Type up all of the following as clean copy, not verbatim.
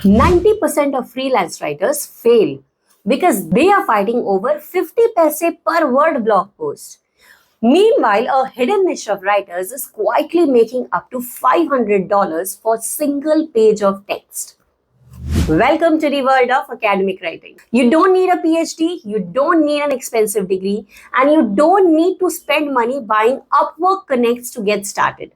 90% of freelance writers fail because they are fighting over 50 paise per word blog post. Meanwhile, a hidden niche of writers is quietly making up to $500 for single page of text. Welcome to the world of academic writing. You don't need a PhD, you don't need an expensive degree, and you don't need to spend money buying Upwork Connects to get started.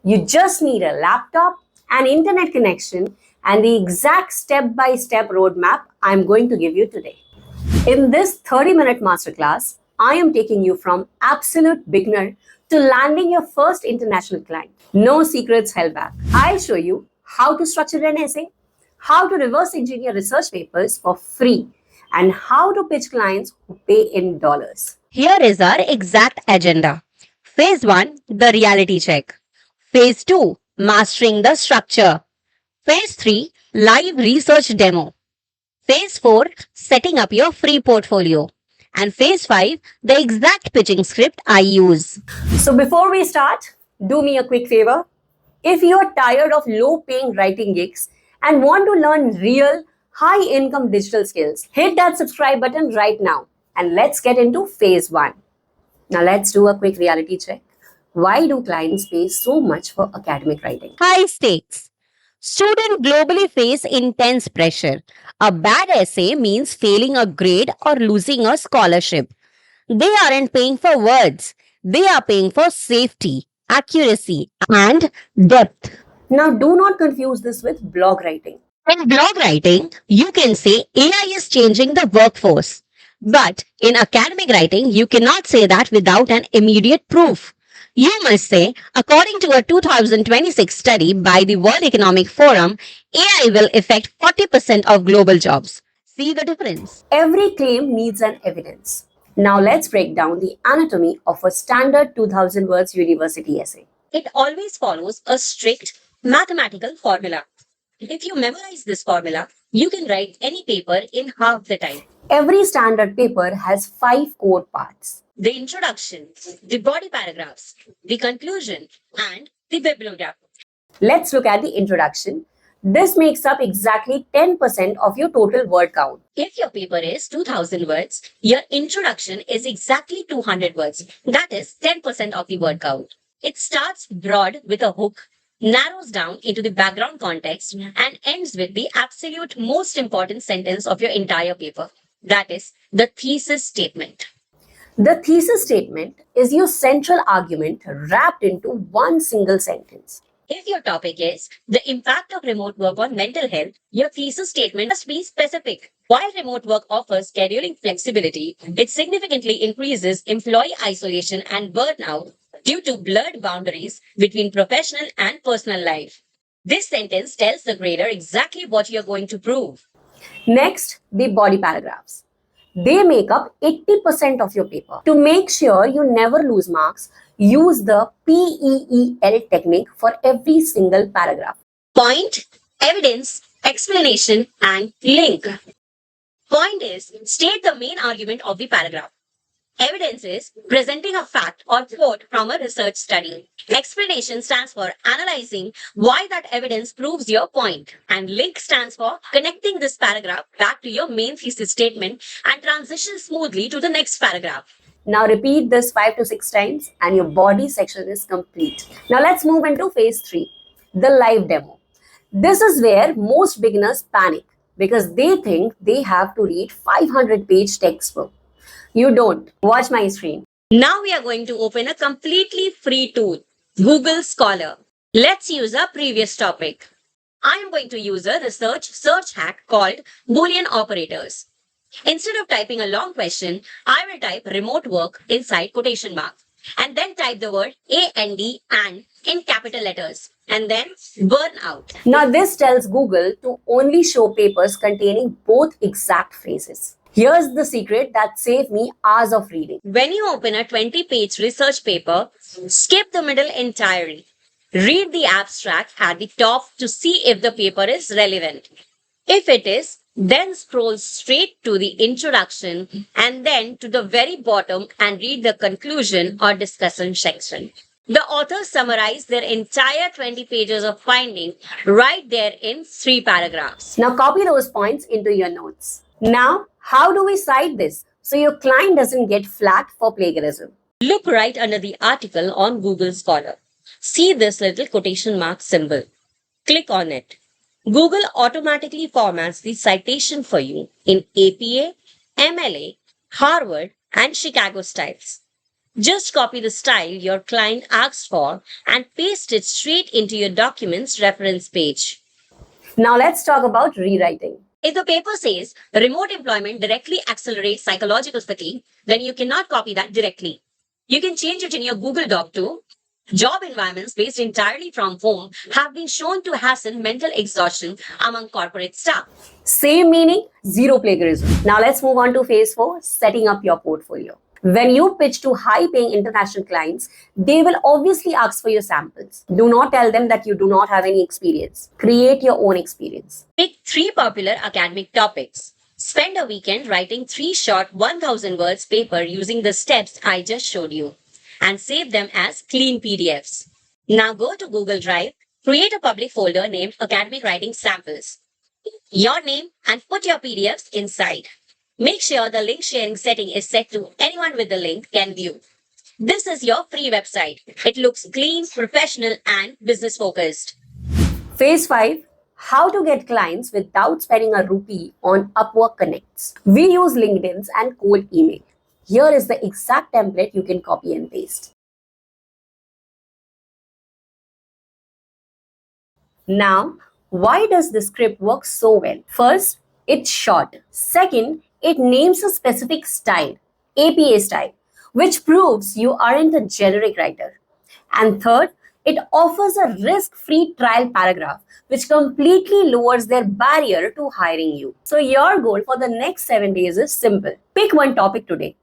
You just need a laptop, an internet connection, and the exact step-by-step roadmap I'm going to give you today. In this 30-minute masterclass, I am taking you from absolute beginner to landing your first international client. No secrets held back. I'll show you how to structure an essay, how to reverse engineer research papers for free, and how to pitch clients who pay in dollars. Here is our exact agenda. Phase 1, the reality check. Phase 2, mastering the structure. Phase 3, live research demo. Phase 4, setting up your free portfolio. And phase 5, the exact pitching script I use. So before we start, do me a quick favor. If you're tired of low-paying writing gigs and want to learn real, high-income digital skills, hit that subscribe button right now and let's get into phase 1. Now let's do a quick reality check. Why do clients pay so much for academic writing? High stakes. Students globally face intense pressure. A bad essay means failing a grade or losing a scholarship. They aren't paying for words. They are paying for safety, accuracy, and depth. Now do not confuse this with blog writing. In blog writing, you can say AI is changing the workforce. But in academic writing, you cannot say that without an immediate proof. You must say, according to a 2026 study by the World Economic Forum, AI will affect 40% of global jobs. See the difference? Every claim needs an evidence. Now let's break down the anatomy of a standard 2000 words university essay. It always follows a strict mathematical formula. If you memorize this formula, you can write any paper in half the time. Every standard paper has 5 core parts. The introduction, the body paragraphs, the conclusion, and the bibliography. Let's look at the introduction. This makes up exactly 10% of your total word count. If your paper is 2000 words, your introduction is exactly 200 words. That is 10% of the word count. It starts broad with a hook, narrows down into the background context, and ends with the absolute most important sentence of your entire paper. That is the thesis statement. The thesis statement is your central argument wrapped into one single sentence. If your topic is the impact of remote work on mental health, your thesis statement must be specific. While remote work offers scheduling flexibility, it significantly increases employee isolation and burnout due to blurred boundaries between professional and personal life. This sentence tells the grader exactly what you're going to prove. Next, the body paragraphs. They make up 80% of your paper. To make sure you never lose marks, use the PEEL technique for every single paragraph. Point, evidence, explanation, and link. Point is, state the main argument of the paragraph. Evidence is presenting a fact or quote from a research study. Explanation stands for analyzing why that evidence proves your point. And link stands for connecting this paragraph back to your main thesis statement and transition smoothly to the next paragraph. Now repeat this 5 to 6 times and your body section is complete. Now let's move into phase 3, the live demo. This is where most beginners panic because they think they have to read 500-page textbook. You don't. Watch my screen. Now we are going to open a completely free tool, Google Scholar. Let's use our previous topic. I am going to use a research search hack called Boolean operators. Instead of typing a long question, I will type remote work inside quotation marks and then type the word and in capital letters and then burnout. Now this tells Google to only show papers containing both exact phrases. Here's the secret that saved me hours of reading. When you open a 20-page research paper, skip the middle entirely. Read the abstract at the top to see if the paper is relevant. If it is, then scroll straight to the introduction and then to the very bottom and read the conclusion or discussion section. The authors summarize their entire 20 pages of finding right there in 3 paragraphs. Now copy those points into your notes. Now, how do we cite this so your client doesn't get flagged for plagiarism? Look right under the article on Google Scholar. See this little quotation mark symbol. Click on it. Google automatically formats the citation for you in APA, MLA, Harvard, and Chicago styles. Just copy the style your client asks for and paste it straight into your document's reference page. Now let's talk about rewriting. If the paper says remote employment directly accelerates psychological fatigue, then you cannot copy that directly. You can change it in your Google Doc to job environments based entirely from home have been shown to hasten mental exhaustion among corporate staff. Same meaning, zero plagiarism. Now let's move on to phase 4, setting up your portfolio. When you pitch to high-paying international clients, they will obviously ask for your samples. Do not tell them that you do not have any experience. Create your own experience. Pick 3 popular academic topics. Spend a weekend writing 3 short 1000 words paper using the steps I just showed you and save them as clean PDFs. Now go to Google Drive, create a public folder named Academic Writing Samples, your name, and put your PDFs inside. Make sure the link sharing setting is set to anyone with the link can view. This is your free website. It looks clean, professional, and business focused. Phase 5, how to get clients without spending a rupee on Upwork Connects. We use LinkedIn and cold email. Here is the exact template you can copy and paste. Now, why does the script work so well? First, it's short. Second, it names a specific style, APA style, which proves you aren't a generic writer. And third, it offers a risk-free trial paragraph, which completely lowers their barrier to hiring you. So your goal for the next 7 days is simple. Pick one topic today.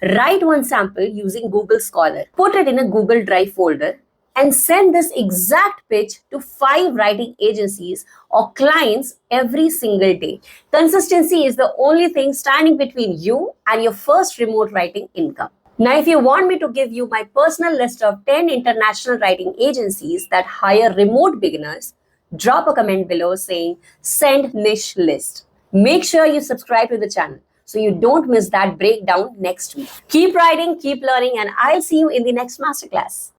Write one sample using Google Scholar. Put it in a Google Drive folder and send this exact pitch to 5 writing agencies or clients every single day. Consistency is the only thing standing between you and your first remote writing income. Now, if you want me to give you my personal list of 10 international writing agencies that hire remote beginners, drop a comment below saying send niche list. Make sure you subscribe to the channel so you don't miss that breakdown next week. Keep writing, keep learning, and I'll see you in the next masterclass.